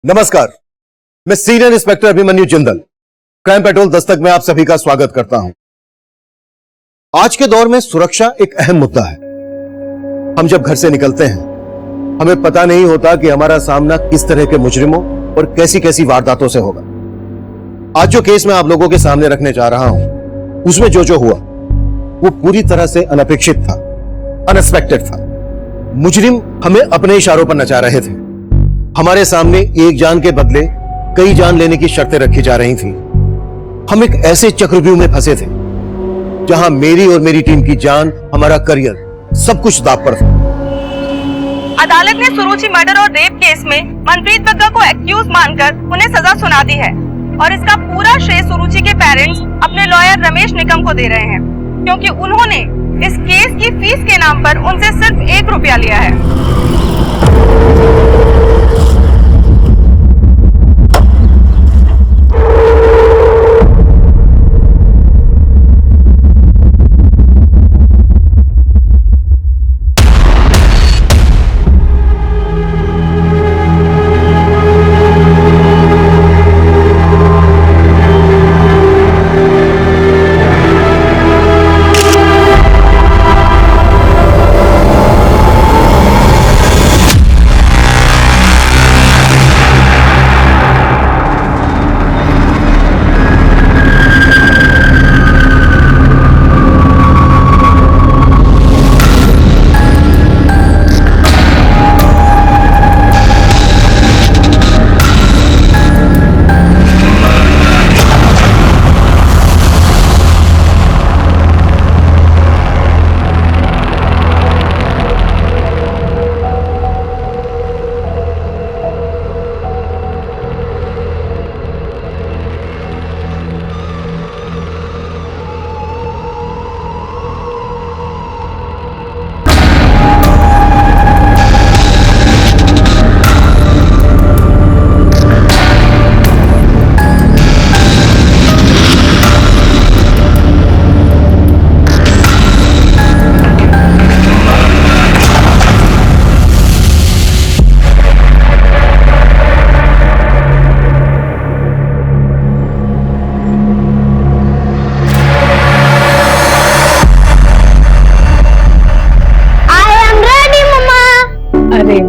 नमस्कार, मैं senior inspector Abhimanyu Jindal crime petrol Dastak में आप सभी का स्वागत करता हूं। आज के दौर में सुरक्षा एक अहम मुद्दा है। हम जब घर से निकलते हैं हमें पता नहीं होता कि हमारा सामना किस तरह के मुजरिमों और कैसी कैसी वारदातों से होगा। आज जो केस मैं आप लोगों के सामने रखने जा रहा हूं उसमें जो हुआ वो पूरी तरह से अनपेक्षित था, अनएक्सपेक्टेड था। मुजरिम हमें अपने इशारों पर नचा रहे थे। हमारे सामने एक जान के बदले कई जान लेने की शर्तें रखी जा रही थी। हम एक ऐसे चक्रव्यूह में फंसे थे जहां मेरी और मेरी टीम की जान, हमारा करियर, सब कुछ दांव पर था। अदालत ने सुरुचि मर्डर और रेप केस में मनप्रीत बग्गा को एक्यूज मानकर उन्हें सजा सुना दी है और इसका पूरा श्रेय सुरुचि के पेरेंट्स अपने लॉयर रमेश निकम को दे रहे हैं, क्योंकि उन्होंने इस केस की फीस के नाम पर उनसे सिर्फ 1 रुपया लिया है।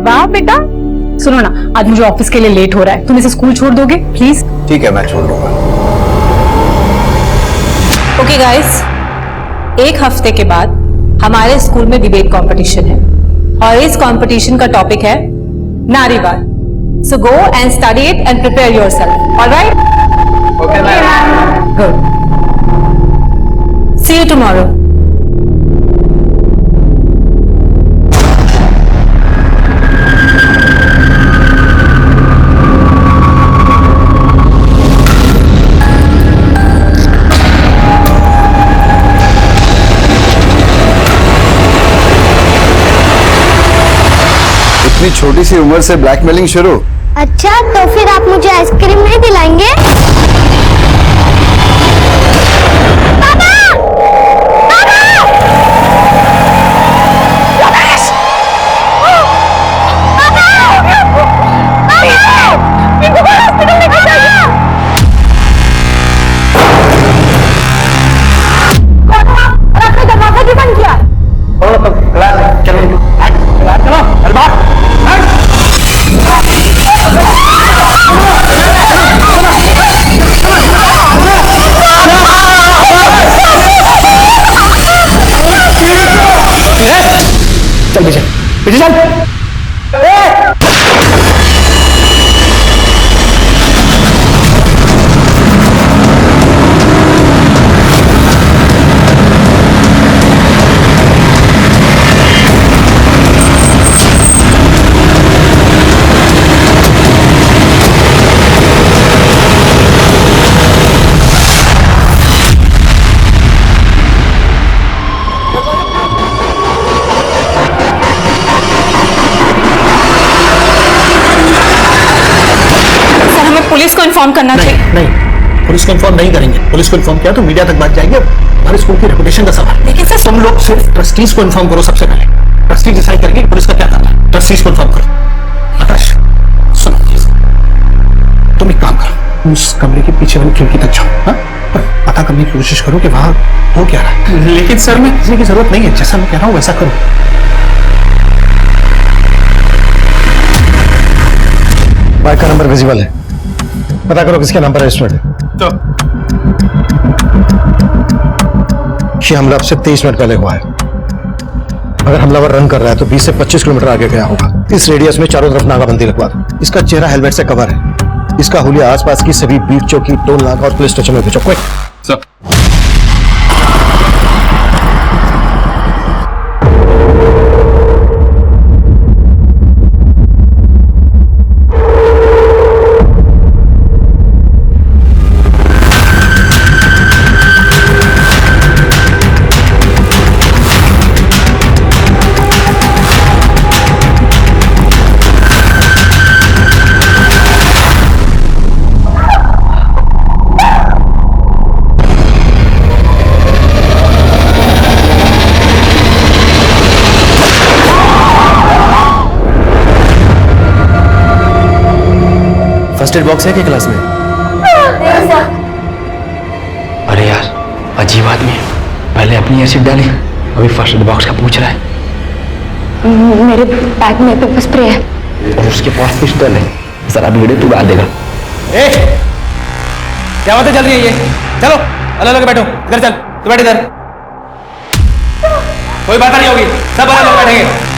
वाह बेटा, सुनो ना, आज मुझे ऑफिस के लिए लेट हो रहा है, तुम इसे स्कूल छोड़ दोगे प्लीज? ठीक है, मैं छोड़ दूंगा। ओके गाइस, 1 हफ्ते के बाद हमारे स्कूल में डिबेट कंपटीशन है और इस कंपटीशन का टॉपिक है नारीवाद। So go and study it and prepare yourself. Alright? Okay ma'am. Good. See you tomorrow. इतनी छोटी सी उम्र से ब्लैकमेलिंग शुरू? अच्छा, तो फिर आप मुझे आइसक्रीम नहीं दिलाएंगे? पापा! पापा! रमेश! पापा! पापा! इनको हॉस्पिटल लेकर जाइए। कौन हो आप? और आपने दरवाजा क्यों बंद किया? चल पीछे पीछे चल। पुलिस को इन्फॉर्म करना चाहिए। नहीं, पुलिस को इन्फॉर्म नहीं करेंगे। पुलिस को इन्फॉर्म किया तो मीडिया तक बात जाएगी। हमारे स्कूल की रेपुटेशन का सवाल। लेकिन सर, तुम लोग सिर्फ ट्रस्टीज को इन्फॉर्म करो सबसे पहले। ट्रस्टी डिसाइड करेंगे पुलिस का क्या करना है। ट्रस्टीज को इन्फॉर्म करो। आकाश सुनो, तुम उस कमरे के पीछे वाली खिड़की तक जाओ, हाँ? पर पता करने की कोशिश करो कि वहां हो क्या रहा है। लेकिन सर मैं किसी की जरूरत नहीं है, जैसा मैं कह रहा हूं वैसा करो। बाइक का नंबर विजिबल है, पता करो किसके नाम पर रजिस्टर्ड है। तो ये हमला अब से 23 मिनट पहले हुआ है। अगर हमलावर रन कर रहा है तो 20 से 25 किलोमीटर आगे गया होगा। इस रेडियस में चारों तरफ नाकाबंदी लगवा दो। इसका चेहरा हेलमेट से कवर है। इसका हुलिया आसपास की सभी बीट चौकी, टोल नाका और पुलिस स्टेशन में भेजो। Quick sir. First aid box है क्या क्लास में? अरे यार अजीब आदमी है, पहले अपनी एसिड डाली, अभी फर्स्ट एड बॉक्स का पूछ रहा है। मेरे बैग में पेपर स्प्रे है और उसके पास पिस्टल है, जरा वीडियो तू डाल देगा। ए, क्या बातें चल रही है ये? चलो अलग अलग बैठो, इधर चल, तू बैठ इधर। कोई बात नहीं होगी, सब अलग अलग बैठेंगे।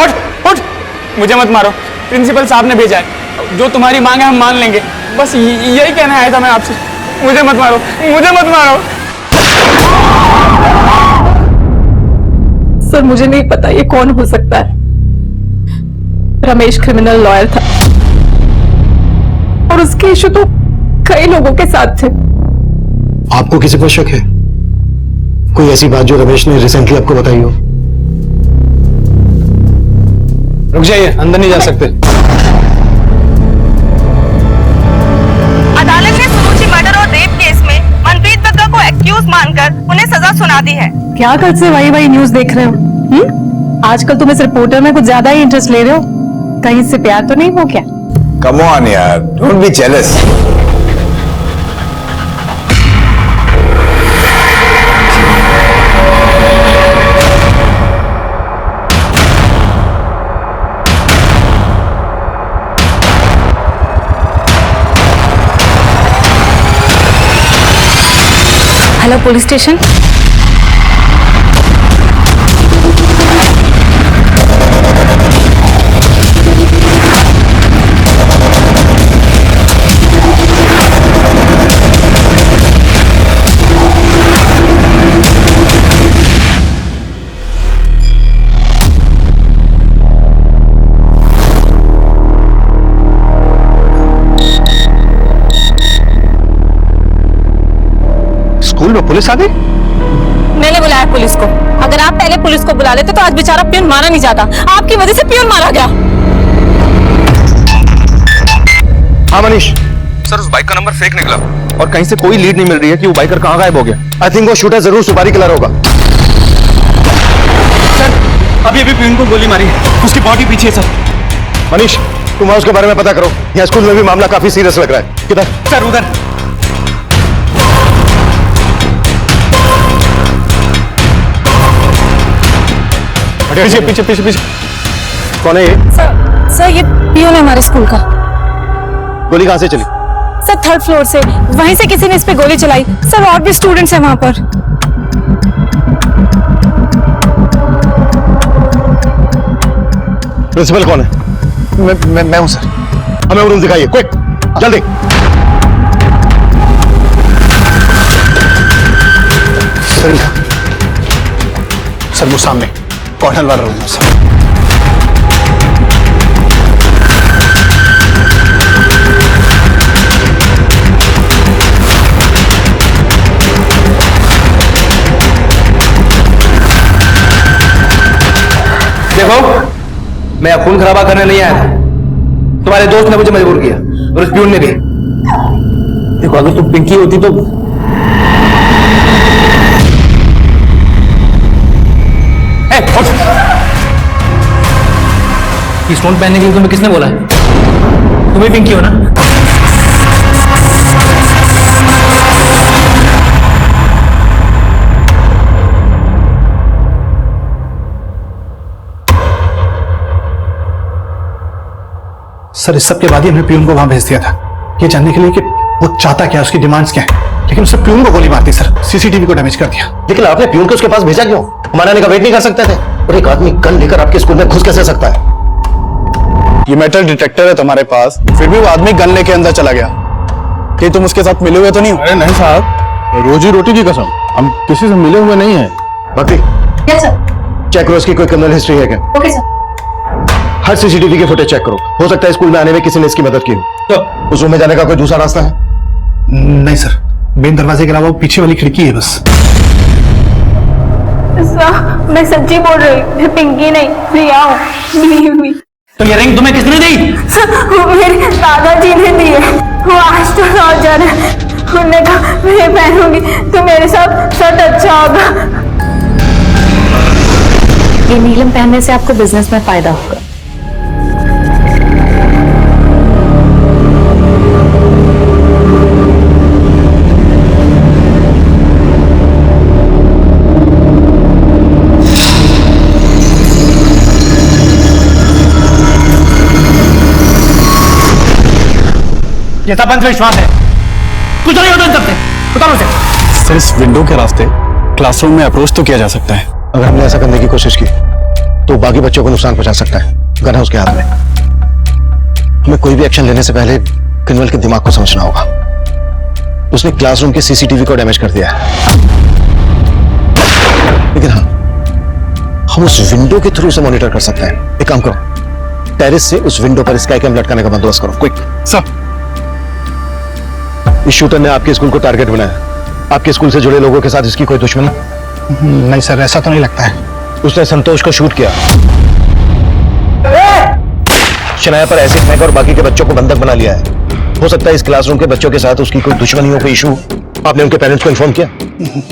उठ उठ, मुझे मत मारो, प्रिंसिपल साहब ने भेजा है, जो तुम्हारी मांग है हम मान लेंगे, बस यही कहना आया था मैं आपसे। मुझे मत मारो, मुझे मत मारो। सर मुझे नहीं पता ये कौन हो सकता है। रमेश क्रिमिनल लॉयर था और उसके इशू तो कई लोगों के साथ थे। आपको किसी पर शक है? कोई ऐसी बात जो रमेश ने रिसेंटली आपको बताई हो? रुक जाइए, अंदर नहीं जा सकते। अदालत ने सुरुचि मर्डर और रेप केस में मनप्रीत बग्गा को एक्यूज मानकर उन्हें सजा सुना दी है। क्या कल से वही न्यूज देख रहे हो? आजकल तुम इस रिपोर्टर में कुछ ज्यादा ही इंटरेस्ट ले रहे हो। कहीं से प्यार तो नहीं हो क्या? कम ऑन यार, don't be jealous. Hello police station. School में पुलिस आ गई? मैंने बुलाया पुलिस को। अगर आप पहले पुलिस को बुला लेते तो आज बेचारा पियून मारा नहीं जाता। आपकी वजह से पियून मारा गया। हाँ मनीष। सर उस बाइक का नंबर फेक निकला और कहीं से कोई लीड नहीं मिल रही है कि वो बाइकर कहाँ गायब हो गया। आई थिंक वो शूटर जरूर सुपारी किलर होगा। सर अभी अभी पियून को गोली मारी है, उसकी बॉडी पीछे है सर। मनीष तुम उसके बारे में पता करो। यहाँ स्कूल में भी मामला काफी सीरियस लग रहा है। किधर? सर उधर। पीछे पीछे पीछे पीछे। कौन है ये? सर ये पियून है हमारे स्कूल का। गोली कहाँ से चली? सर थर्ड फ्लोर से, वहीं से किसी ने इस पे गोली चलाई। सर और भी स्टूडेंट्स हैं वहां पर। प्रिंसिपल कौन है? मैं हूं सर। हमें रूम दिखाइए, क्विक, जल्दी। सर वो सामने कॉर्नर वाला रूम है सर। देखो मैं खून खराबा करने नहीं आया था, तुम्हारे दोस्त ने मुझे मजबूर किया और उस प्यून ने भी। देखो अगर तुम पिंकी होती तो उठ। ये स्टोन पहनने के लिए तुम्हें किसने बोला है? तुम भी पिंकी हो ना? सर इस सब के बाद ही हमने पियून को वहां भेज दिया था, ये जानने के लिए कि वो चाहता क्या, उसकी डिमांड्स क्या है। लेकिन उसने पियून को गोली मार दी सर, सीसीटीवी को डैमेज कर दिया। लेकिन आपने पियून को उसके पास भेजा क्यों? हमारे आने का वेट नहीं कर सकते थे? और एक आदमी गन लेकर आपके स्कूल में घुस कैसे सकता है? ये मेटल डिटेक्टर है तुम्हारे पास, फिर भी वो आदमी गन लेके अंदर चला गया। कि तुम उसके साथ मिले हुए तो नहीं? अरे नहीं साहब, रोजी रोटी की कसम, हम किसी से मिले हुए नहीं है। बाकी यस सर। चेक करो इसकी कोई क्रिमिनल हिस्ट्री है क्या? Okay sir. हर सीसीटीवी के फुटेज चेक करो, हो सकता है स्कूल में आने में किसी ने इसकी मदद की हो। तो उस रूम में जाने का कोई दूसरा रास्ता है? नहीं सर, मेन दरवाजे के अलावा वो पीछे वाली खिड़की है बस। सर मैं सच्ची बोल रही हूँ, मैं पिंकी नहीं प्रिया हूँ। Believe me। तो ये रिंग तुम्हें किसने दी? सर वो मेरे दादाजी ने दी है, वो आज तो लौट जा रहे हैं। उन्होंने कहा मैं पहनूंगी तो मेरे साथ सब अच्छा होगा। ये नीलम पहनने से आपको बिजनेस में फायदा होगा। ये सब अंधविश्वास है, कुछ नहीं होता इन सबसे। बताओ मुझे। सर इस विंडो के रास्ते क्लासरूम में अप्रोच तो किया जा सकता है। अगर हमने ऐसा करने की कोशिश की तो बाकी बच्चों को नुकसान पहुंचा सकता है। गन है उसके हाथ में। हमें कोई भी एक्शन लेने से पहले क्रिमिनल के दिमाग को समझना होगा। उसने क्लासरूम के सीसीटीवी को डैमेज कर दिया है, लेकिन हाँ, हम उस विंडो के थ्रू उसे मॉनिटर कर सकते हैं। एक काम करो, टेरिस से उस विंडो पर स्काई कैम लटकाने का बंदोबस्त करो, क्विक। सर इस शूटर ने आपके स्कूल को टारगेट बनाया। आपके स्कूल से जुड़े लोगों के साथ इसकी कोई दुश्मनी? नहीं सर, ऐसा तो नहीं लगता है। उसने संतोष को शूट किया, शनाया पर एसिड फेंका और बाकी के बच्चों को बंधक बना लिया है। हो सकता है इस क्लासरूम के बच्चों के साथ उसकी कोई दुश्मनी हो, कोई इशू। आपने उनके पेरेंट्स को इन्फॉर्म किया?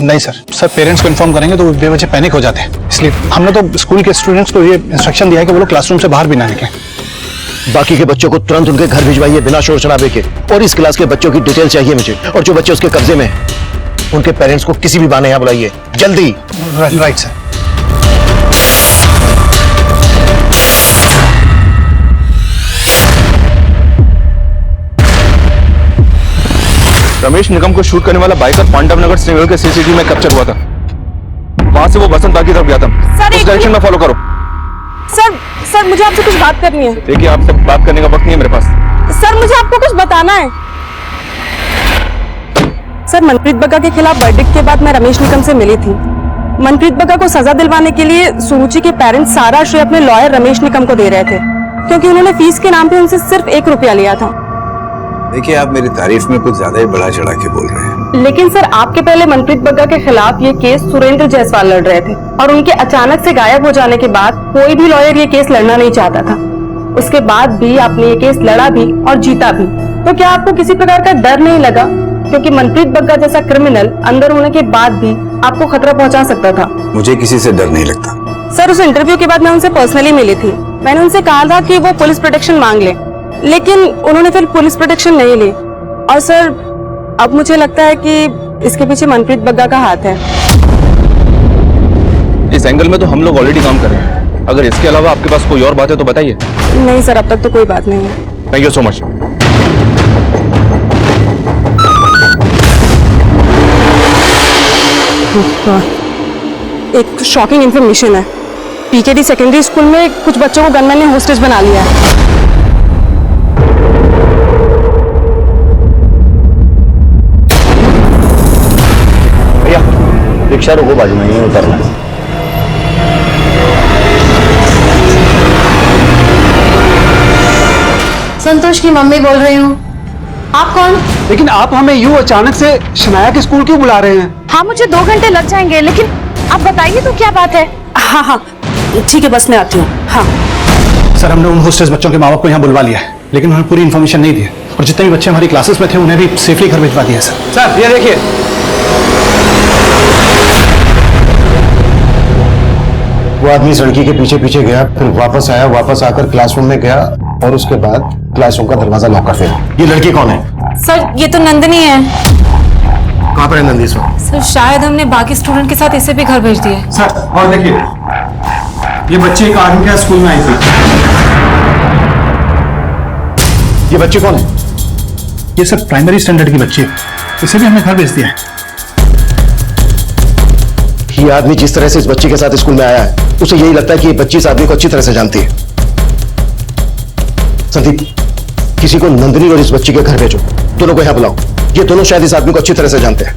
नहीं सर पेरेंट्स को इन्फॉर्म करेंगे तो वो बेवजह पैनिक हो जाते हैं, इसलिए हमने तो स्कूल के स्टूडेंट्स को ये इंस्ट्रक्शन दिया है कि वो लोग क्लासरूम से बाहर भी ना निकलें। बाकी के बच्चों को तुरंत उनके घर भिजवाइए बिना शोर शराबे के। और इस क्लास के बच्चों की डिटेल चाहिए मुझे, और जो बच्चे उसके कब्जे में हैं उनके पेरेंट्स को किसी भी बहाने यहां बुलाइए, जल्दी। Right sir. रमेश निगम को शूट करने वाला बाइकर पांडव नगर सिग्नल के सीसीटीवी में कैप्चर हुआ था। वहां से वो बसंत बाग की तरफ गया था। उस डायरेक्शन में फॉलो करो। सर मुझे आपसे कुछ बात करनी है। देखिए आपसे बात करने का वक्त नहीं है मेरे पास। सर मुझे आपको कुछ बताना है। सर मनप्रीत बग्गा के खिलाफ वर्डिक्ट के बाद मैं रमेश निकम से मिली थी। मनप्रीत बग्गा को सजा दिलवाने के लिए सुरुचि के पेरेंट्स सारा श्रेय अपने लॉयर रमेश निकम को दे रहे थे, क्योंकि उन्होंने फीस के नाम पे उनसे सिर्फ 1 रुपया लिया था। देखिए आप मेरी तारीफ में कुछ ज्यादा ही बढ़ा चढ़ा के बोल रहे हैं। लेकिन सर आपके पहले मनप्रीत बग्गा के खिलाफ ये केस सुरेंद्र जायसवाल लड़ रहे थे, और उनके अचानक से गायब हो जाने के बाद कोई भी लॉयर ये केस लड़ना नहीं चाहता था। उसके बाद भी आपने ये केस लड़ा भी और जीता भी, तो क्या आपको किसी प्रकार का डर नहीं लगा? क्योंकि मनप्रीत बग्गा जैसा क्रिमिनल अंदर होने के बाद भी आपको खतरा पहुंचा सकता था। मुझे किसी से डर नहीं लगता। सर उस इंटरव्यू के बाद मैं उनसे पर्सनली मिली थी। मैंने उनसे कहा था कि वो पुलिस प्रोटेक्शन मांग ले, लेकिन उन्होंने फिर पुलिस प्रोटेक्शन नहीं ली। और सर अब मुझे लगता है कि इसके पीछे मनप्रीत बग्गा का हाथ है। इस एंगल में तो हम लोग ऑलरेडी काम कर रहे हैं। अगर इसके अलावा आपके पास कोई और बात है तो बताइए। नहीं सर, अब तक तो कोई बात नहीं है। Thank you so much. एक शॉकिंग इन्फॉर्मेशन है। पीकेडी सेकेंडरी स्कूल में कुछ बच्चों को गनमैन ने होस्टेज बना लिया है। भैया रिक्शा रोको, बाजू में ही उतरना है। संतोष की मम्मी बोल रही हूँ। आप कौन? लेकिन आप हमें यूं अचानक से शनाया के स्कूल क्यों बुला रहे हैं? हाँ मुझे 2 घंटे लग जाएंगे, लेकिन आप बताइए तो क्या बात है? हाँ ठीक है, बस मैं आती हूँ। हाँ सर हमने उन होस्टेज बच्चों के माँ बाप को यहाँ बुलवा लिया है, लेकिन उन्हें पूरी इन्फॉर्मेशन नहीं दी है, और जितने भी बच्चे हमारी क्लासेस में थे उन्हें भी सेफली घर भिजवा दिया सर। सर ये देखिए, वो आदमी इस लड़की के पीछे पीछे गया, फिर वापस आया, वापस आकर क्लासरूम में गया और उसके बाद क्लासरूम का दरवाजा लॉक कर दिया। ये लड़की कौन है? सर ये तो नंदिनी है। कहाँ पर है नंदी इस वक्त? सर शायद हमने बाकी स्टूडेंट के साथ इसे भी घर भेज दिया है। सर और देखिए, ये बच्चे एक आर्मी के स्कूल में आई थी। ये बच्चे कौन है? ये सर प्राइमरी स्टैंडर्ड की बच्ची है, इसे भी हमने घर भेज दिया है। ये आदमी जिस तरह से इस बच्ची के साथ स्कूल में आया है, उसे यही लगता है कि ये बच्ची इस आदमी को अच्छी तरह से जानती है। संदीप, किसी को नंदिनी और इस बच्ची के घर भेजो, दोनों को यहां बुलाओ। ये दोनों शायद इस आदमी को अच्छी तरह से जानते हैं।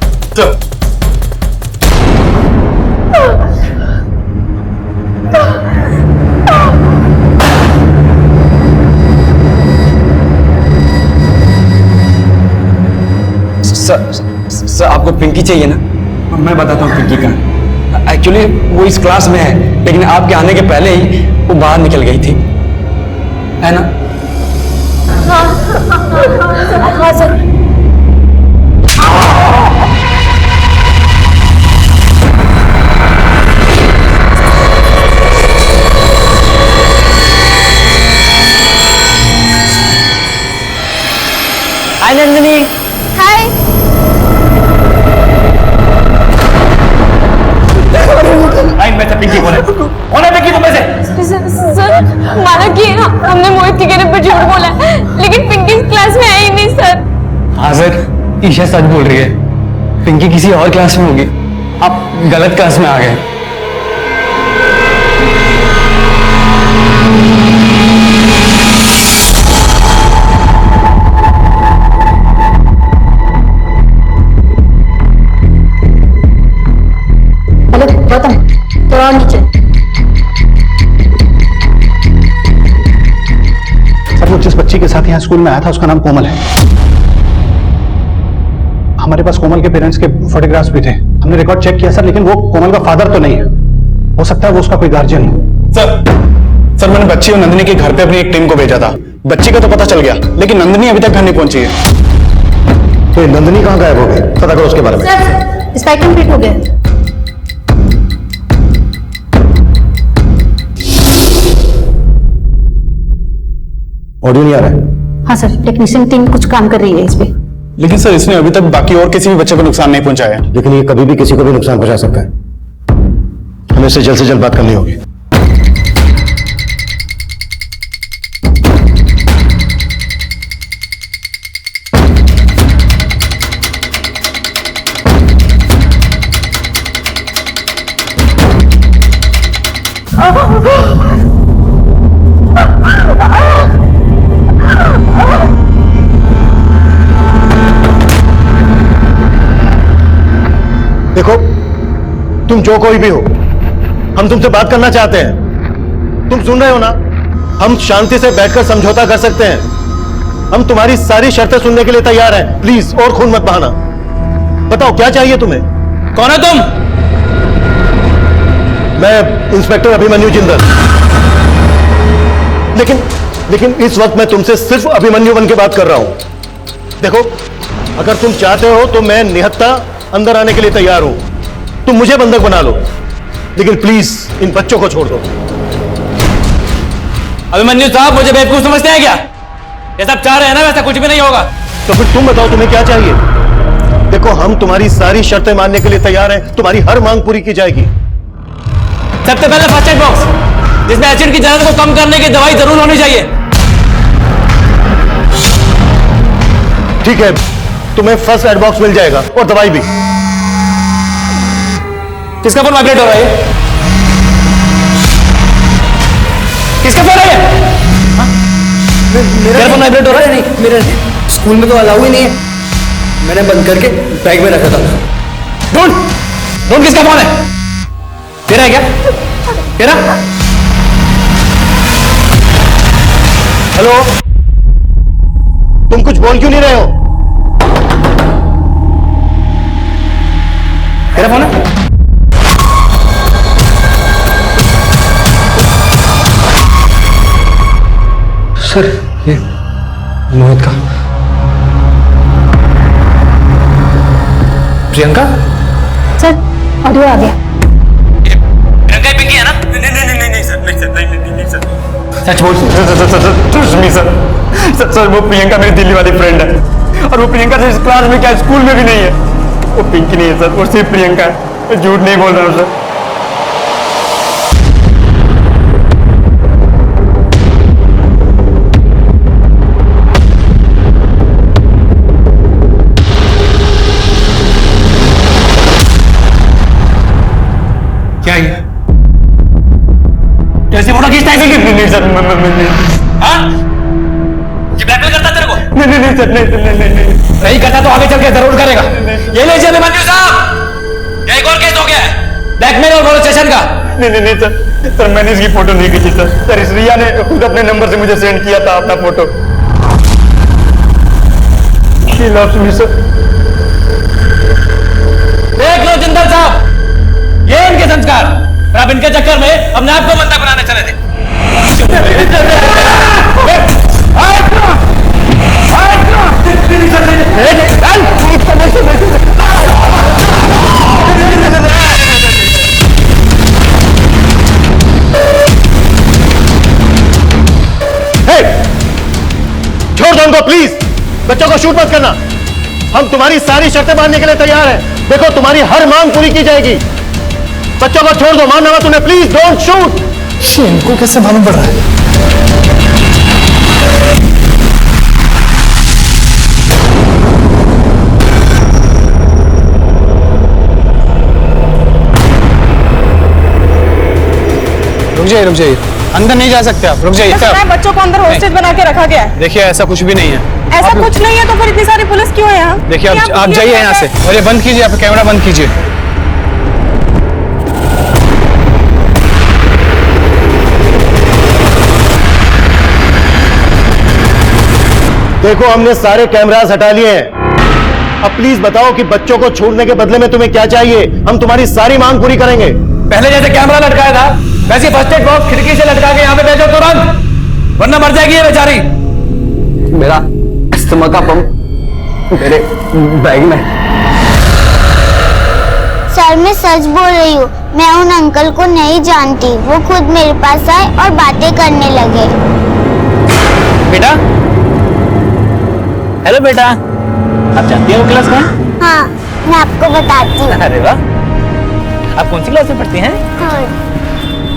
सर आपको पिंकी चाहिए ना? मैं बताता हूँ पिंकी का। एक्चुअली वो इस क्लास में है, लेकिन आपके आने के पहले ही वो बाहर निकल गई थी, है ना? हाँ सर। हाय नंदिनी। हाय। पिंकी कौन है? कौन है पिंकी तुम में से? सर माना कि हमने मोहित के कहने पर झूठ बोला, लेकिन पिंकी क्लास में आई नहीं सर। हाँ सर, ईशा सच बोल रही है, पिंकी किसी और क्लास में होगी, आप गलत क्लास में आ गए। सर वो जिस बच्ची के साथ यहाँ स्कूल में आया था उसका नाम कोमल है। हमारे पास कोमल के पेरेंट्स के फोटोग्राफ्स भी थे, हमने रिकॉर्ड चेक किया सर, लेकिन वो कोमल का फादर तो नहीं है। हो सकता है वो उसका कोई गार्जियन हो। सर मैंने बच्ची और नंदिनी के घर पे अपनी एक टीम को भेजा था। बच्ची का तो पता चल गया, लेकिन नंदिनी अभी तक घर नहीं पहुंची है। तो नंदिनी कहाँ गायब हो गई, पता करो उसके बारे में। सर स्पाइक कंप्लीट हो गया। ऑडियो नहीं आ रहा है। हाँ सर, टेक्नीशियन टीम कुछ काम कर रही है इस पे। लेकिन सर इसने अभी तक बाकी और किसी भी बच्चे को नुकसान नहीं पहुंचाया। लेकिन ये कभी भी किसी को भी नुकसान पहुंचा सकता है, हमें इससे जल्द से जल्द बात करनी होगी। देखो, तुम जो कोई भी हो, हम तुमसे बात करना चाहते हैं। तुम सुन रहे हो ना? हम शांति से बैठकर समझौता कर सकते हैं। हम तुम्हारी सारी शर्तें सुनने के लिए तैयार हैं। प्लीज और खून मत बहाना। बताओ क्या चाहिए तुम्हें? कौन है तुम? मैं इंस्पेक्टर अभिमन्यु जिंदल। लेकिन इस वक्त मैं तुमसे सिर्फ अभिमन्यु बन के बात कर रहा हूं। देखो, अगर तुम चाहते हो तो मैं निहत्था अंदर आने के लिए तैयार हूं। तुम मुझे बंधक बना लो, लेकिन प्लीज इन बच्चों को छोड़ दो। अभिमन्यु साहब मुझे बेवकूफ समझते हैं क्या? ये सब चाह रहे हैं ना, वैसा कुछ भी नहीं होगा। तो फिर तुम बताओ तुम्हें क्या चाहिए? देखो, हम तुम्हारी सारी शर्तें मानने के लिए तैयार हैं। तुम्हारी हर मांग पूरी की जाएगी। सबसे पहले फर्स्ट एड बॉक्स, जिसमें एसिड की जरूरत को कम करने की दवाई जरूर होनी चाहिए। ठीक है, तुम्हें फर्स्ट एड बॉक्स मिल जाएगा और दवाई भी। किसका फोन वाइब्रेट हो रहा है? किसका फोन है? मेरा फोन वाइब्रेट हो रहा है? नहीं, मेरा स्कूल में तो अलाउ ही नहीं है। मैंने बंद करके बैग में रखा था। ढूंढ किसका फोन है? तेरा है क्या? तेरा? हेलो, तुम कुछ बोल क्यों नहीं रहे हो? तेरा फोन है? सर ये मोहित का। प्रियंका? सर ऑडियो आ गया। प्रियंका ही पिंकी है ना? नहीं, सच बोल। सर वो प्रियंका मेरी दिल्ली वाली फ्रेंड है और वो प्रियंका से इस क्लास में क्या स्कूल में भी नहीं है। वो पिंकी नहीं है सर, वो सिर्फ प्रियंका है। मैं झूठ नहीं बोल रहा हूँ सर। क्या ये कैसे फोटो खींचता है? नहीं सर, हाँ? ये ब्लैकमेल करता तेरे को? नहीं सर, नहीं। नहीं करता तो आगे चल के जरूर करेगा। ये लीजिए अभिमन्यु साहब, ये एक और केस हो गया है, ब्लैकमेल और पुलिस स्टेशन का। नहीं सर, मैंने इसकी फोटो नहीं खींची सर। इस रिया ने खुद अपने नंबर से मुझे सेंड किया था अपना photo. She loves me, sir. देख लो जिंदल साहब, ये इनके संस्कार। और अब इनके चक्कर में अपने आप को बंदा बनाने चले थे। छोड़ दो उनको प्लीज। बच्चों को शूट मत करना। हम तुम्हारी सारी शर्तें मानने के लिए तैयार हैं। देखो तुम्हारी हर मांग पूरी की जाएगी। बच्चों को छोड़ दो, मानना मत उन्हें, प्लीज डोंट शूट। इनको कैसे मालूम पड़ रहा है? रुक जाइए, अंदर नहीं जा सकते आप। रुक जाइए। बच्चों को अंदर हॉस्टेज बना के रखा गया है। देखिए ऐसा कुछ भी नहीं है। ऐसा कुछ नहीं है तो फिर इतनी सारी पुलिस क्यों है यहाँ? देखिए आप जाइए यहाँ से और ये बंद कीजिए, आप कैमरा बंद कीजिए। देखो हमने सारे कैमरास हटा लिए हैं। अब प्लीज बताओ कि बच्चों को छोड़ने के बदले में तुम्हें क्या चाहिए। हम तुम्हारी सारी मांग पूरी करेंगे। पहले जैसे कैमरा लटकाया था वैसे फर्स्ट एड बॉक्स खिड़की से लटका के यहाँ पे भेजो तुरंत, वरना मर जाएगी ये बेचारी। मेरा अस्थमा का पंप मेरे बैग में। सर मैं सच बोल रही हूँ, मैं उन अंकल को नहीं जानती। वो खुद मेरे पास आए और बातें करने लगे। बेटा, हेलो बेटा, आप जानती हो क्लास में? हाँ मैं आपको बताती हूँ। अरे वाह, आप कौन सी क्लास में पढ़ती हैं?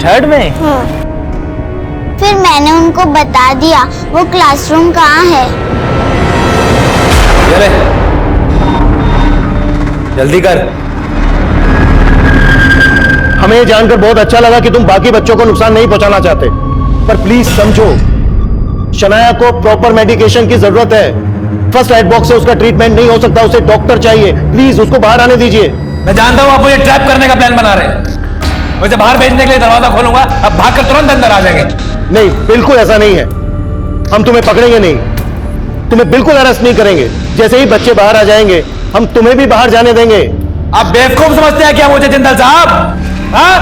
थर्ड में। फिर मैंने उनको बता दिया वो क्लासरूम कहाँ है। चले जल्दी कर। हमें ये जानकर बहुत अच्छा लगा कि तुम बाकी बच्चों को नुकसान नहीं पहुंचाना चाहते, पर प्लीज समझो शनाया को प्रॉपर मेडिकेशन की जरूरत है। फर्स्ट एड बॉक्स से उसका ट्रीटमेंट नहीं हो सकता, उसे डॉक्टर चाहिए। प्लीज उसको बाहर आने दीजिए। मैं जानता हूँ आप मुझे ट्रैप करने का प्लान बना रहे हैं। मुझे बाहर भेजने के लिए दरवाजा खोलूंगा, अब भागकर तुरंत अंदर आ जाएंगे। नहीं, बिल्कुल ऐसा नहीं है। हम तुम्हें पकड़ेंगे नहीं, तुम्हें बिल्कुल अरेस्ट नहीं करेंगे। जैसे ही बच्चे बाहर आ जाएंगे हम तुम्हें भी बाहर जाने देंगे। आप बेवकूफ समझते हैं क्या मुझे जिंदल साहब? हाँ?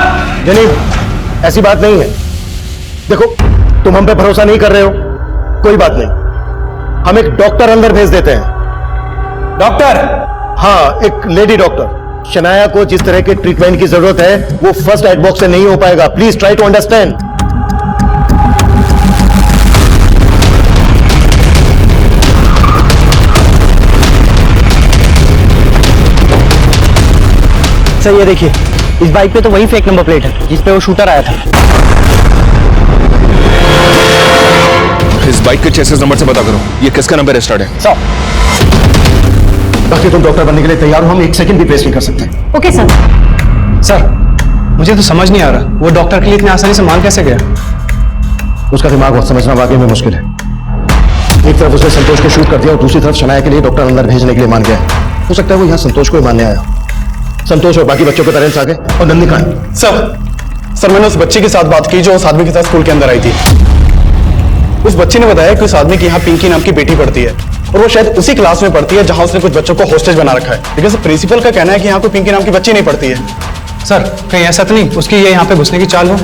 जनीब ऐसी बात नहीं है। देखो तुम हम पे भरोसा नहीं कर रहे हो, कोई बात नहीं, हम एक डॉक्टर अंदर भेज देते हैं। डॉक्टर? हाँ, एक लेडी डॉक्टर। शनाया को जिस तरह के ट्रीटमेंट की जरूरत है वो फर्स्ट एड बॉक्स से नहीं हो पाएगा। Please try to understand. Sir ये देखिए, इस बाइक पे तो वही फेक नंबर प्लेट है जिस पे वो शूटर आया था। इस बाइक के चेसिस नंबर से पता करो ये किसका नंबर रजिस्टर्ड है। सर बाकी तुम डॉक्टर बनने के लिए तैयार हो, हम एक सेकंड भी वेस्ट नहीं कर सकते। Okay sir. सर मुझे तो समझ नहीं आ रहा, वो डॉक्टर के लिए इतनी आसानी से मान कैसे गया? उसका दिमाग बहुत समझना वाकई में मुश्किल है। एक तरफ उसने संतोष को शूट कर दिया और दूसरी तरफ शनाया के लिए डॉक्टर अंदर भेजने के लिए मान गया। हो सकता है वो यहाँ संतोष को ही मानने आया। संतोष और बाकी बच्चों के पेरेंट्स आ गए और नंदी कहाँ है? सर मैंने उस बच्ची के साथ बात की जो उस आदमी के साथ स्कूल के अंदर आई थी। उस बच्ची ने बताया कि उस आदमी की यहाँ पिंकी नाम की बेटी पढ़ती है और वो शायद उसी क्लास में पढ़ती है जहां उसने कुछ बच्चों को हॉस्टेज बना रखा है। लेकिन प्रिंसिपल का कहना है कि यहाँ कोई पिंकी नाम की बच्ची नहीं पढ़ती है। सर कहीं ऐसा तो नहीं उसकी ये यहाँ पे घुसने की चाल हो?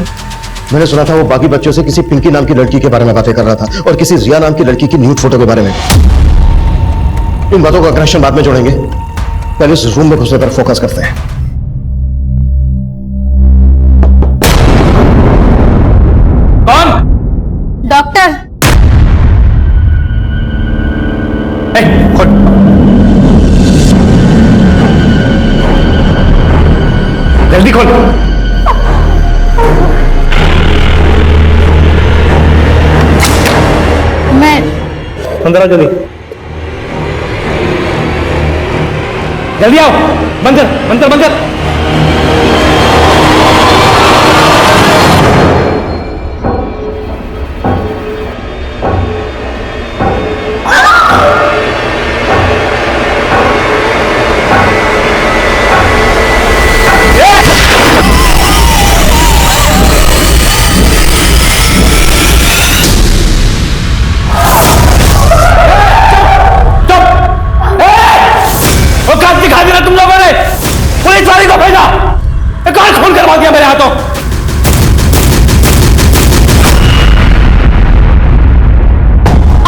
मैंने सुना था वो बाकी बच्चों से किसी पिंकी नाम की लड़की के बारे में बातें कर रहा था और किसी रिया नाम की लड़की की न्यूड फोटो के बारे में। इन बातों का कनेक्शन बाद में जोड़ेंगे, पहले इस रूम में घुसने पर फोकस करते हैं। कौन? जल्दी खोल। मैं अंदर आओ जल्दी, जल्दी आओ। बंद कर, बंद कर, बंद कर। दिखा दिया तुम लोगों ने, पुलिस वाले को भेजा, कौन खून करवा दिया मेरे हाथों।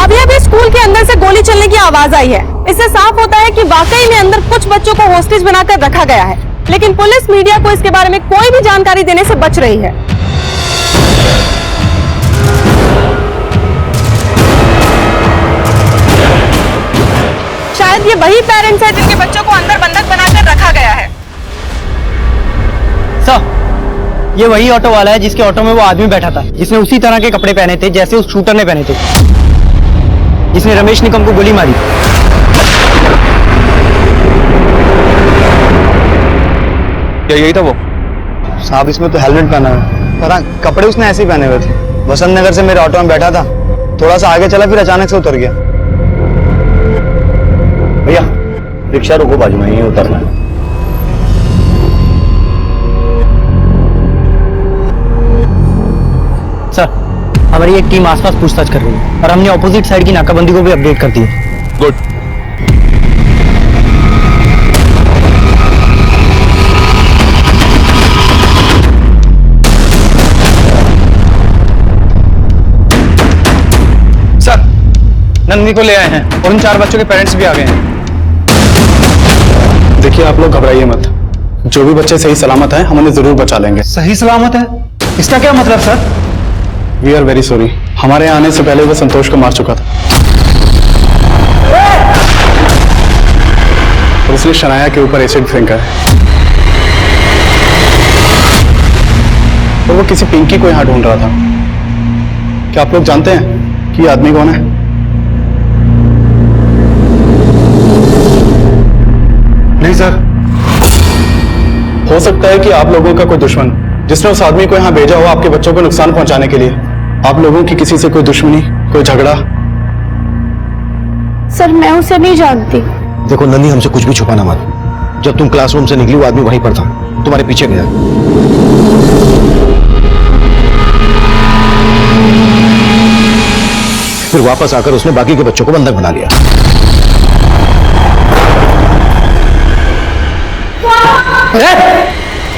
अभी अभी स्कूल के अंदर से गोली चलने की आवाज आई है। इससे साफ होता है कि वाकई में अंदर कुछ बच्चों को होस्टेज बनाकर रखा गया है, लेकिन पुलिस मीडिया को इसके बारे में कोई भी जानकारी देने से बच रही है। शायद ये वही पेरेंट्स हैं जिनके बच्चों को अंदर बंधक बनाकर रखा गया है। सर, ये वही ऑटो वाला है जिसके ऑटो में वो आदमी बैठा था, जिसने उसी तरह के कपड़े पहने थे जैसे उस शूटर ने पहने थे, जिसने रमेश निकम को गोली मारी। क्या यही था वो? साहब, इसमें तो हेलमेट पहना है, पर हाँ, कपड़े उसने ऐसे ही पहने हुए थे। वसंत नगर से मेरे ऑटो में बैठा था, थोड़ा सा आगे चला, फिर अचानक से उतर गया। भैया रिक्शा रोको, बाजू में ही उतरना है। सर, हमारी एक टीम आसपास पूछताछ कर रही है और हमने ऑपोजिट साइड की नाकाबंदी को भी अपडेट कर दी है। गुड। सर, नंदिनी को ले आए हैं और उन 4 बच्चों के पेरेंट्स भी आ गए हैं। देखिए, आप लोग घबराइए मत, जो भी बच्चे सही सलामत हैं हम उन्हें जरूर बचा लेंगे। सही सलामत है, इसका क्या मतलब sir? We are very sorry, हमारे यहाँ आने से पहले वो संतोष को मार चुका था और उसने शनाया के ऊपर एसिड फेंका है और वो किसी पिंकी को यहाँ ढूंढ रहा था। क्या आप लोग जानते हैं कि ये आदमी कौन है? नहीं सर। हो सकता है कि आप लोगों का कोई दुश्मन जिसने उस आदमी को यहाँ भेजा हो आपके बच्चों को नुकसान पहुंचाने के लिए। आप लोगों की किसी से कोई दुश्मनी, कोई झगड़ा? सर, मैं उसे नहीं जानती। देखो नंदी, हमसे कुछ भी छुपाना मत। जब तुम क्लासरूम से निकली वो आदमी वहीं पर था, तुम्हारे पीछे गया। फिर वापस आकर उसने बाकी के बच्चों को बंधक बना लिया।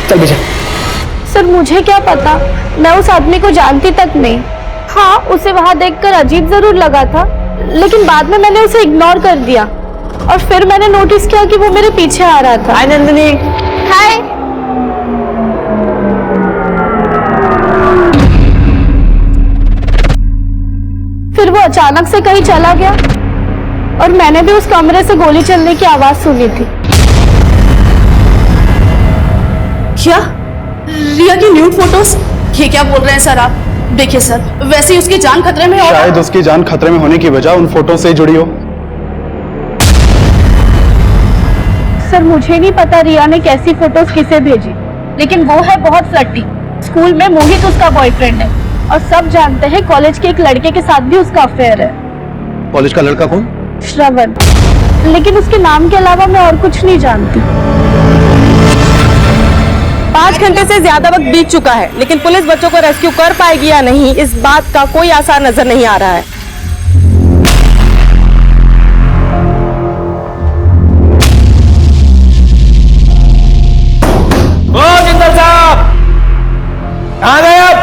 चल पीछे। सर, मुझे क्या पता, मैं उस आदमी को जानती तक नहीं। हाँ, उसे वहां देखकर अजीब जरूर लगा था, लेकिन बाद में मैंने उसे इग्नोर कर दिया और फिर मैंने नोटिस किया कि वो मेरे पीछे आ रहा था। हाय नंदिनी। हाय। फिर वो अचानक से कहीं चला गया और मैंने भी उस कमरे से गोली चलने की आवाज सुनी थी। क्या रिया की न्यूड फोटोज? ये क्या बोल रहे हैं सर आप? देखिए सर, वैसे ही उसकी जान खतरे में है। शायद उसकी जान खतरे में होने की वजह उन फोटो से जुड़ी हो। सर, मुझे नहीं पता रिया ने कैसी फोटोज किसे भेजी, लेकिन वो है बहुत फ्लर्टी। स्कूल में मोहित उसका बॉयफ्रेंड है और सब जानते हैं कॉलेज के एक लड़के के साथ भी उसका अफेयर है। कॉलेज का लड़का कौन? श्रवण, लेकिन उसके नाम के अलावा मैं और कुछ नहीं जानती। 5 घंटे से ज्यादा वक्त बीत चुका है, लेकिन पुलिस बच्चों को रेस्क्यू कर पाएगी या नहीं, इस बात का कोई आसार नजर नहीं आ रहा है। ओ जिंदल साहब, कहाँ गए आप?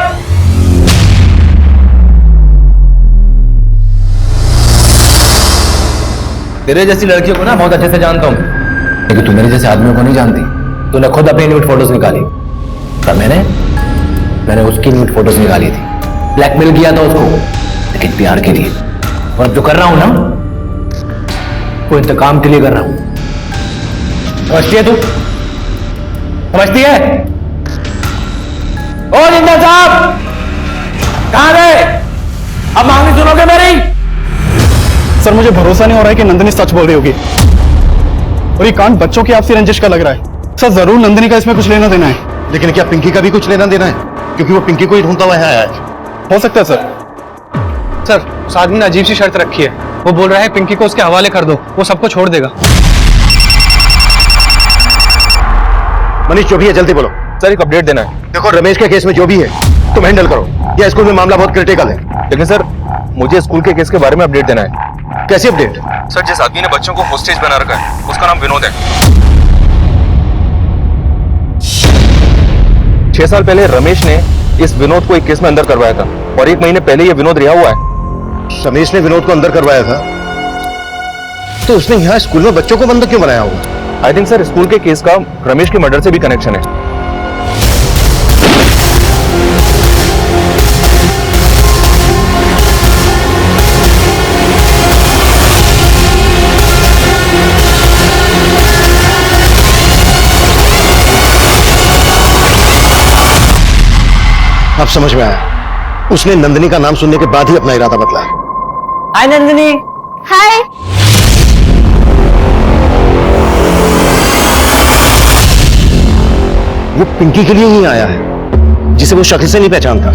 तेरे जैसी लड़कियों को ना बहुत अच्छे से जानता हूँ, लेकिन तू मेरे जैसे आदमियों को नहीं जानती। तूने खुद अपनी न्यूड फोटोज निकाली, पर मैंने उसकी न्यूड फोटोज निकाली थी। ब्लैकमेल किया था उसको, लेकिन प्यार के लिए। और अब जो कर रहा हूं ना, वो इंतकाम के लिए कर रहा हूं। समझती है तू? समझती है? ओ जिंदल साहब, कहां गए? अब मांगनी सुनोगे मेरी? सर मुझे भरोसा नहीं हो रहा है कि नंदिनी सच बोल रही होगी, और ये कांड बच्चों की आपसी रंजिश का लग रहा है। सर जरूर नंदिनी का इसमें कुछ लेना देना है। लेकिन क्या पिंकी का भी कुछ लेना देना है? क्योंकि वो पिंकी को ही ढूंढता हुआ यहाँ आया है। हो सकता है सर। सर उस आदमी ने अजीब सी शर्त रखी है, वो बोल रहा है पिंकी को उसके हवाले कर दो, वो सबको छोड़ देगा। मनीष जो भी है जल्दी बोलो। सर एक अपडेट देना है। देखो रमेश के केस में जो भी है तुम हैंडल करो, यह स्कूल में मामला बहुत क्रिटिकल है। लेकिन सर मुझे स्कूल के केस के बारे में अपडेट देना है। कैसी अपडेट? सर जिस आदमी ने बच्चों को होस्टेज बना रखा है उसका नाम विनोद है। 6 साल पहले रमेश ने इस विनोद को एक केस में अंदर करवाया था, और 1 महीने पहले ये विनोद रिहा हुआ है। रमेश ने विनोद को अंदर करवाया था, तो उसने यहाँ स्कूल में बच्चों को बंद क्यों बनाया होगा? आई थिंक सर स्कूल के केस का रमेश के मर्डर से भी कनेक्शन है। अब समझ में आया, उसने नंदिनी का नाम सुनने के बाद ही अपना इरादा बदला। हाय नंदिनी। हाय। वो पिंकी के लिए ही आया है, जिसे वो शक्ल से नहीं पहचानता,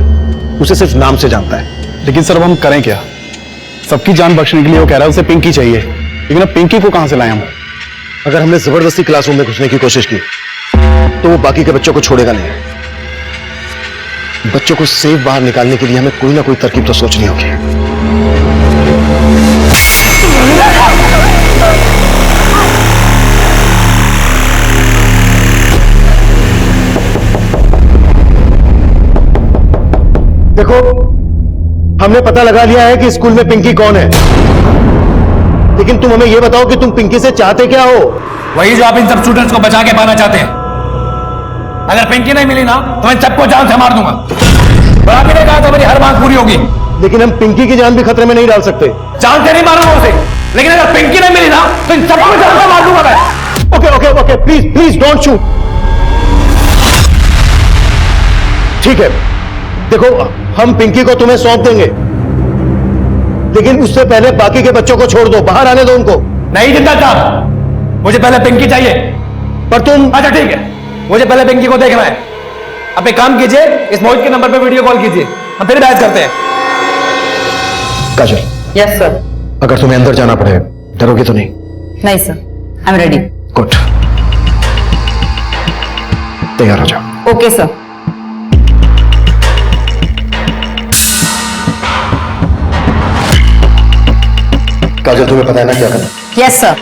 उसे सिर्फ नाम से जानता है। लेकिन सर अब हम करें क्या? सबकी जान बख्शने के लिए वो कह रहा है उसे पिंकी चाहिए, लेकिन अब पिंकी को कहां से लाएं हम? अगर हमने जबरदस्ती क्लासरूम में घुसने की कोशिश की तो वो बाकी के बच्चों को छोड़ेगा नहीं। बच्चों को सेफ बाहर निकालने के लिए हमें कोई ना कोई तरकीब तो सोचनी होगी। देखो हमने पता लगा लिया है कि स्कूल में पिंकी कौन है, लेकिन तुम हमें यह बताओ कि तुम पिंकी से चाहते क्या हो? वही जो आप इन सब स्टूडेंट्स को बचा के पाना चाहते हैं। अगर पिंकी नहीं मिली ना तो मैं सबको जान से मार दूंगा। और आपने कहा था मेरी हर मांग पूरी होगी। लेकिन हम पिंकी की जान भी खतरे में नहीं डाल सकते। जान से नहीं मारूंगा उसे, लेकिन अगर पिंकी नहीं मिली ना तो इन सबको जान से मार दूंगा मैं। Okay okay okay, please please don't shoot. ठीक है, देखो हम पिंकी को तुम्हें सौंप देंगे, लेकिन उससे पहले बाकी के बच्चों को छोड़ दो, बाहर आने दो उनको। नहीं जिंदा साहब, मुझे पहले पिंकी चाहिए। पर तुम अच्छा ठीक है, मुझे पहले पिंकी को देखना है। आप एक काम कीजिए, इस मोहित के नंबर पे वीडियो कॉल कीजिए, हम फिर बहस करते हैं। काजल। Yes sir. अगर तुम्हें अंदर जाना पड़े डरोगे तो नहीं? नहीं sir, I am ready. Good, तैयार हो जाओ। Okay sir. काजल तुम्हें पता है ना क्या करना? Yes sir.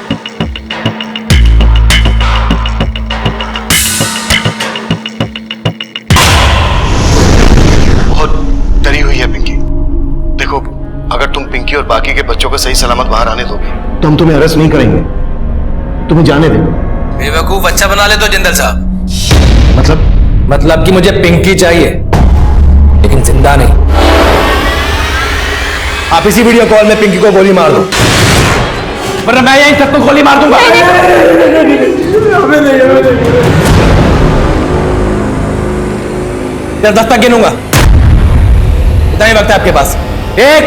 डरी हुई है पिंकी। देखो अगर तुम पिंकी और बाकी के बच्चों को सही सलामत बाहर आने दोगे तो हम तुम्हें अरेस्ट नहीं करेंगे, तुम्हें जाने देंगे। बेवकूफ अच्छा बना ले तो जिंदल साहब। मतलब कि मुझे पिंकी चाहिए, लेकिन जिंदा नहीं। आप इसी वीडियो कॉल में पिंकी को गोली मार दो, वरना मैं यहीं सबको गोली मार दूंगा। फिर 10 तक गिनूंगा, इतना ही वक्त है आपके पास। 1।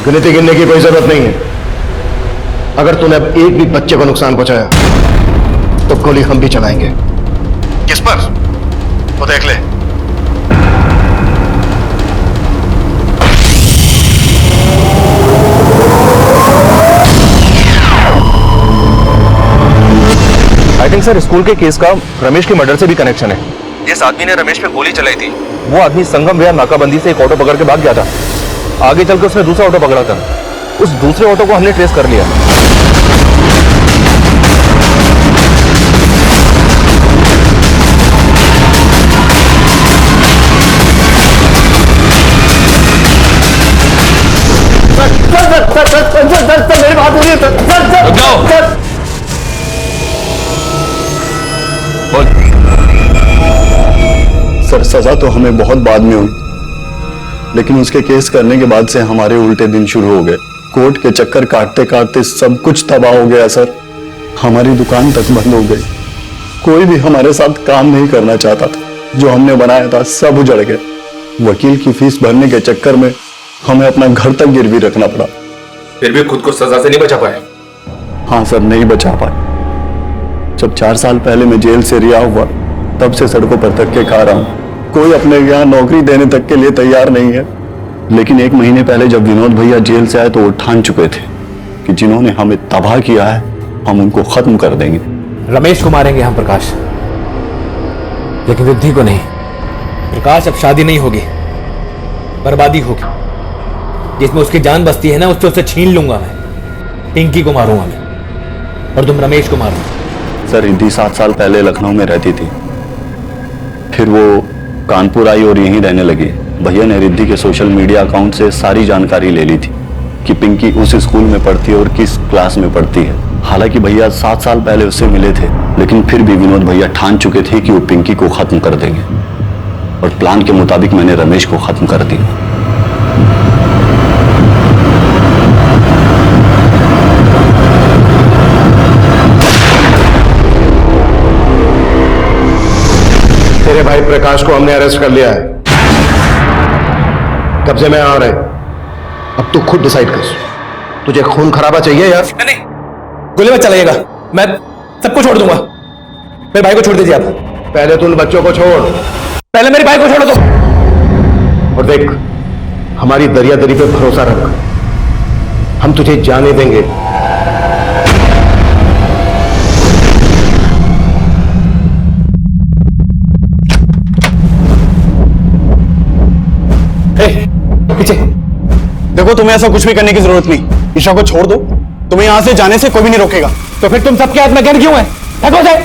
गिनती गिनने की कोई जरूरत नहीं है। अगर तूने अब एक भी बच्चे को नुकसान पहुंचाया तो गोली हम भी चलाएंगे। किस पर? वो देख ले। आई थिंक सर स्कूल के केस का रमेश के मर्डर से भी कनेक्शन है। जिस आदमी ने रमेश पे गोली चलाई थी वो आदमी संगम विहार नाकाबंदी से एक ऑटो पकड़ के भाग गया था। आगे चलकर उसने दूसरा ऑटो पकड़ा था, उस दूसरे ऑटो को हमने ट्रेस कर लिया। सर मेरी बात हो रही है रुक जाओ। बोल। सर सजा तो हमें बहुत बाद में हुई, लेकिन उसके केस करने के बाद से हमारे उल्टे दिन शुरू हो गए। कोर्ट के चक्कर काटते काटते सब कुछ तबाह हो गया सर, हमारी दुकान तक बंद हो गई। कोई भी हमारे साथ काम नहीं करना चाहता था। जो हमने बनाया था सब उजड़ गया। वकील की फीस भरने के चक्कर में हमें अपना घर तक गिरवी रखना पड़ा। फिर भी खुद को सजा से नहीं बचा पाए? हाँ सर, नहीं बचा पाए। जब 4 साल पहले मैं जेल से रिहा हुआ तब से सड़कों पर धक्के खा रहा हूँ। कोई अपने यहाँ नौकरी देने तक के लिए तैयार नहीं है। लेकिन 1 महीने पहले जब विनोद भैया जेल से आए तो वो ठान चुके थे कि जिन्होंने हमें तबाह किया है हम उनको खत्म कर देंगे। रमेश को मारेंगे हम प्रकाश, लेकिन रिद्धि को नहीं। प्रकाश अब शादी नहीं होगी, बर्बादी होगी। जिसमें उसकी जान बसती है ना, उससे उसे छीन लूंगा मैं। पिंकी को मारूंगा मैं, और तुम रमेश को मारूंगा। सर, रिद्धि 7 साल पहले लखनऊ में रहती थी, फिर वो कानपुर आई और यहीं रहने लगी। भैया ने रिद्धि के सोशल मीडिया अकाउंट से सारी जानकारी ले ली थी कि पिंकी उस स्कूल में पढ़ती है और किस क्लास में पढ़ती है। हालांकि भैया 7 साल पहले उससे मिले थे, लेकिन फिर भी विनोद भैया ठान चुके थे कि वो पिंकी को खत्म कर देंगे, और प्लान के मुताबिक मैंने रमेश को खत्म कर दिया। तेरे भाई प्रकाश को हमने अरेस्ट कर लिया है, कब्जे में आ रहे। अब तू खुद डिसाइड कर, तुझे खून खराबा चाहिए या नहीं, गोली मत चलाइएगा, मैं सबको छोड़ दूंगा। मेरे भाई को छोड़ दीजिए आप। पहले तू उन बच्चों को छोड़, पहले मेरे भाई को छोड़ दो। और देख, हमारी दरियादरी पे भरोसा रख, हम तुझे जाने देंगे। पीछे देखो, तुम्हें ऐसा कुछ भी करने की जरूरत नहीं। ईशा को छोड़ दो, तुम्हें यहां से जाने से कोई भी नहीं रोकेगा। तो फिर तुम सबके हाथ में गन क्यों है? फेंको जाए।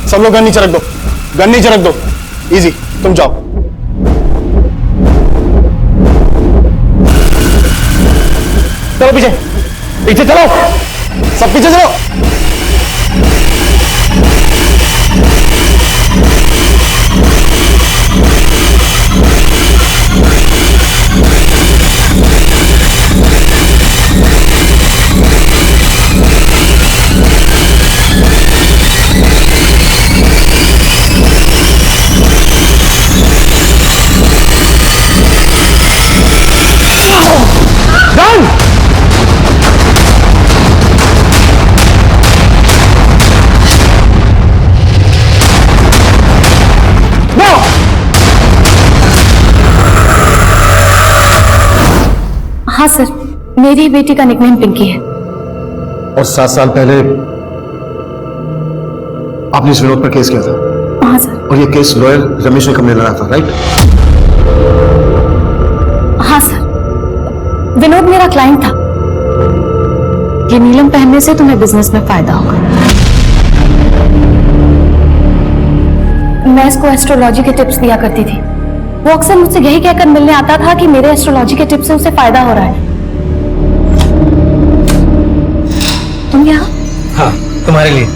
सब लोग गन नीचे रख दो, गन नीचे रख दो। इजी, तुम जाओ। चलो पीछे, पीछे चलो, सब पीछे चलो। हाँ सर, मेरी बेटी का निकनेम पिंकी है। और 7 साल पहले आपने इस विनोद पर केस किया था। हाँ सर। और ये केस लॉयर रमेश निकम ने लड़ा था, राइट? हाँ सर, विनोद मेरा क्लाइंट था। ये नीलम पहनने से तुम्हें बिजनेस में फायदा होगा। मैं इसको एस्ट्रोलॉजी के टिप्स दिया करती थी। वो अक्सर मुझसे यही कहकर मिलने आता था कि मेरे एस्ट्रोलॉजी के टिप्स से उसे फायदा हो रहा है। तुम यहाँ? हाँ, तुम्हारे लिए।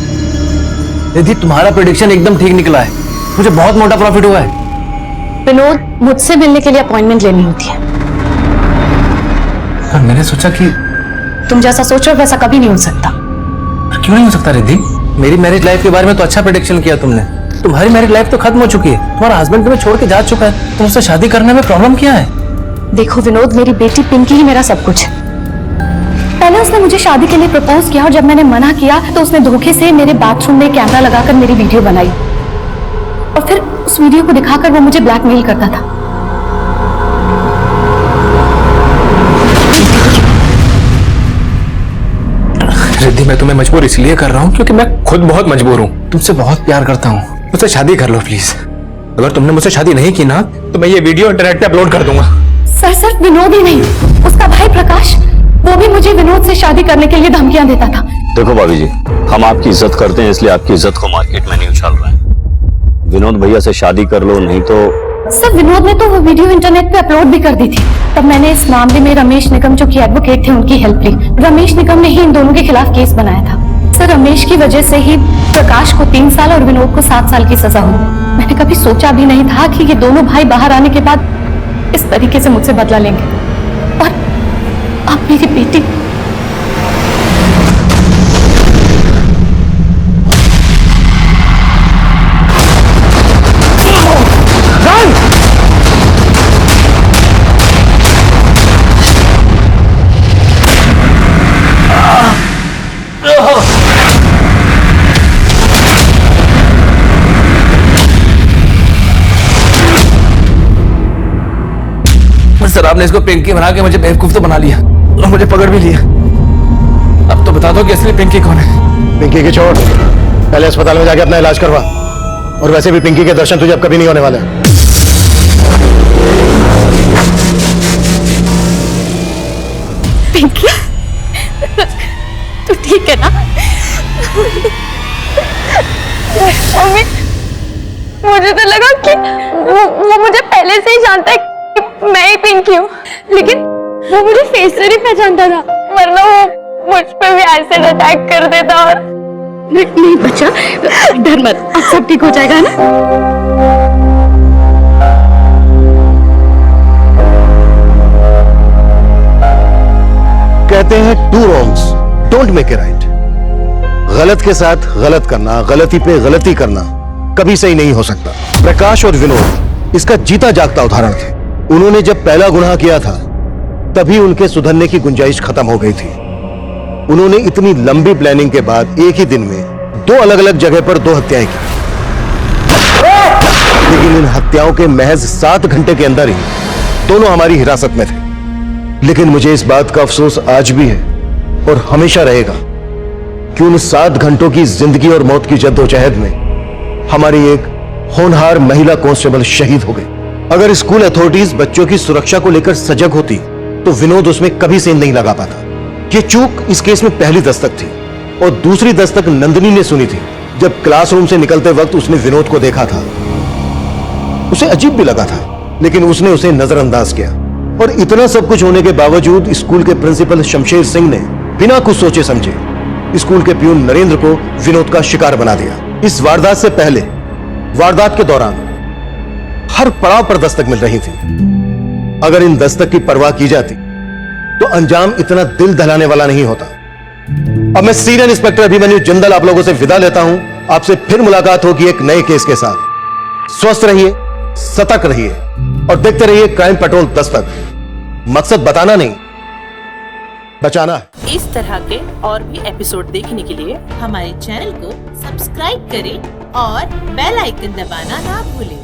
रिद्धि, तुम्हारा प्रेडिक्शन एकदम ठीक निकला है। मुझे बहुत मोटा प्रॉफिट हुआ है। विनोद, मुझसे मिलने के लिए अपॉइंटमेंट लेनी होती है। हाँ, मैंने सोचा कि तुम जैसा सोचो वैसा कभी नहीं हो सकता। क्यों नहीं हो सकता रिद्धि? मेरी मैरिज लाइफ के बारे में तो अच्छा प्रेडिक्शन किया तुमने। तुम्हारी मैरिज लाइफ तो खत्म हो चुकी है। तुम्हारा हस्बैंड तुम्हें छोड़ के जा चुका है, तो उससे शादी करने में प्रॉब्लम क्या है? देखो विनोद, मेरी बेटी पिंकी ही मेरा सब कुछ है। पहले उसने मुझे शादी के लिए प्रपोज किया, और जब मैंने मना किया तो उसने धोखे से मेरे बाथरूम में कैमरा लगाकर मेरी वीडियो बनाई, और फिर उस वीडियो को दिखाकर वो मुझे ब्लैकमेल करता था। रिद्धि, मैं तुम्हें मजबूर इसलिए कर रहा हूँ क्योंकि मैं खुद बहुत मजबूर हूँ। तुमसे बहुत प्यार करता हूँ। मुझसे शादी कर लो प्लीज। अगर तुमने मुझसे शादी नहीं की ना, तो मैं ये वीडियो इंटरनेट पे अपलोड कर दूंगा। सर, सिर्फ विनोद ही नहीं, उसका भाई प्रकाश, वो भी मुझे विनोद से शादी करने के लिए धमकियां देता था। देखो भाभी जी, हम आपकी इज्जत करते हैं, इसलिए आपकी इज्जत को मार्केट में नहीं उछाल रहे हैं। विनोद भैया से शादी कर लो, नहीं तो। सर, विनोद ने तो वो वीडियो इंटरनेट पे अपलोड भी कर दी थी। तब मैंने इस मामले में रमेश निकम, जो कि एडवोकेट थे, उनकी हेल्प ली। रमेश निकम ने ही इन दोनों के खिलाफ केस बनाया था। सर, रमेश की वजह से ही प्रकाश को 3 साल और विनोद को 7 साल की सजा हुई। मैंने कभी सोचा भी नहीं था कि ये दोनों भाई बाहर आने के बाद इस तरीके से मुझसे बदला लेंगे। और अब मेरी बेटी। सर आपने इसको पिंकी बना के मुझे बेवकूफ तो बना लिया और मुझे पकड़ भी लिया। अब तो बता दो कि असली पिंकी कौन है। पिंकी की छोड़, पहले अस्पताल में जाके अपना इलाज करवा। और वैसे भी पिंकी के दर्शन तुझे अब कभी नहीं होने वाले। पिंकी, तू ठीक है ना? मम्मी, मुझे तो लगा कि वो मुझे पहले से ही जानता है कि मैं ही पिंकी हूँ, लेकिन वो मुझे फेस से नहीं पहचानता था, वरना वो मुझ पे भी एसिड अटैक कर देता। और नहीं बच्चा, डर मत, अब सब ठीक हो जाएगा ना। कहते हैं two wrongs don't make a right. गलत के साथ गलत करना, गलती पे गलती करना कभी सही नहीं हो सकता। प्रकाश और विनोद इसका जीता जागता उदाहरण थे। उन्होंने जब पहला गुनाह किया था तभी उनके सुधरने की गुंजाइश खत्म हो गई थी। उन्होंने इतनी लंबी प्लानिंग के बाद एक ही दिन में 2 अलग अलग जगह पर 2 हत्याएं की, लेकिन इन हत्याओं के महज 7 घंटे के अंदर ही दोनों हमारी हिरासत में थे। लेकिन मुझे इस बात का अफसोस आज भी है और हमेशा रहेगा कि उन 7 घंटों की जिंदगी और मौत की जद्दोजहद में हमारी एक होनहार महिला कांस्टेबल शहीद हो गई। अगर स्कूल अथॉरिटीज बच्चों की सुरक्षा को लेकर सजग होती तो विनोद उसमें कभी सेंध नहीं लगा पाता। यह चूक इस केस में पहली दस्तक थी और दूसरी दस्तक नंदिनी ने सुनी थी जब क्लासरूम से निकलते वक्त उसने विनोद को देखा था। उसे अजीब भी लगा था, लेकिन उसने उसे नजरअंदाज किया। और इतना सब कुछ होने के बावजूद स्कूल के प्रिंसिपल शमशेर सिंह ने बिना कुछ सोचे समझे स्कूल के प्यून नरेंद्र को विनोद का शिकार बना दिया। इस वारदात से पहले, वारदात के दौरान हर पड़ाव पर दस्तक मिल रही थी। अगर इन दस्तक की परवाह की जाती तो अंजाम इतना दिल दहलाने वाला नहीं होता। अब मैं सीनियर इंस्पेक्टर अभिमन्यु जिंदल आप लोगों से विदा लेता हूं। आपसे फिर मुलाकात होगी एक नए केस के साथ। स्वस्थ रहिए, सतर्क रहिए और देखते रहिए क्राइम पेट्रोल दस्तक। मकसद बताना नहीं, बचाना है। इस तरह के और भी एपिसोड देखने के लिए हमारे चैनल को सब्सक्राइब करें और बेल आइकन दबाना ना भूलें।